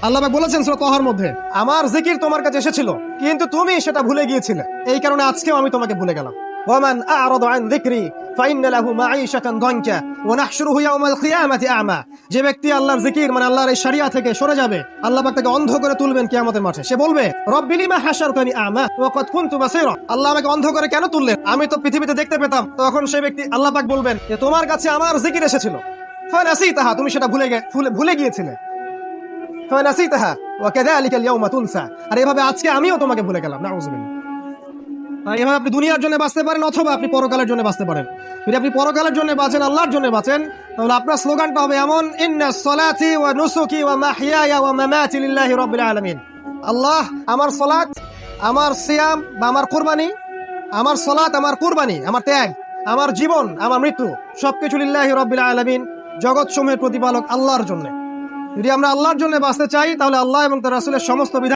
আল্লাহ পাক বলেছেন সূরা তাহার মধ্যে, আমার জিকির তোমার কাছে এসেছিল কিন্তু তুমি সেটা ভুলে গিয়েছিলে, এই কারণে আজকেও আমি তোমাকে ভুলে গেলাম। ওয়ামান আ'রাদা আন যিকরি ফাইন্না লাহু মাঈশাতান দানকা ওয়া নাহশুরুহু ইয়াওমাল কিয়ামাতি আ'মা। যে ব্যক্তি আল্লাহর জিকির মানে আল্লাহর এই শরিয়া থেকে সরে যাবে, আল্লাহ পাক তাকে অন্ধ করে তুলবেন কিয়ামতের মাঠে। সে বলবে, রব্বি লিমা হাশারতানি আ'মা ওয়া ক্বাদ কুনতু বাসীরা। আল্লাহ আমাকে অন্ধ করে কেন তুললেন, আমি তো পৃথিবীতে দেখতে পেতাম। তখন সেই ব্যক্তি আল্লাহ পাক বলবেন যে তোমার কাছে আমার জিকির এসেছিল, ফানাসিতাহা, তুমি সেটা ভুলে গিয়েছিলে। ফানাসিতাহা ওয়া কাযালিকাল ইয়াওমা তুনসা, আর এভাবে আজকে আমিও তোমাকে ভুলে গেলাম। নাউযুবিল্লাহ। এভাবে আপনি দুনিয়ার জন্য বাঁচতে পারেন অথবা আপনি পরকালের জন্য বাঁচতে পারেন। যদি আপনি পরকালের জন্য বাঁচেন, আল্লাহর জন্য বাঁচেন, তাহলে আপনার স্লোগানটা হবে এমন, ইন্নাস সালাতি ওয়া নুসুকি ওয়া মাহইয়ায়া ওয়া মামাতি লিল্লাহি রাব্বিল আলামিন। আল্লাহ, আমার সালাত, আমার সিয়াম বা আমার কুরবানি, আমার সালাত, আমার কুরবানি, আমার ত্যাগ, আমার জীবন, আমার মৃত্যু সবকিছু লিল্লাহি রাব্বিল আলামিন, জগৎ সমূহের প্রতিপালক আল্লাহর জন্য। যদি আমরা আল্লাহর জন্য বাঁচতে চাই, তাহলে আল্লাহ এবং তার রাসূলের সমস্ত বিধান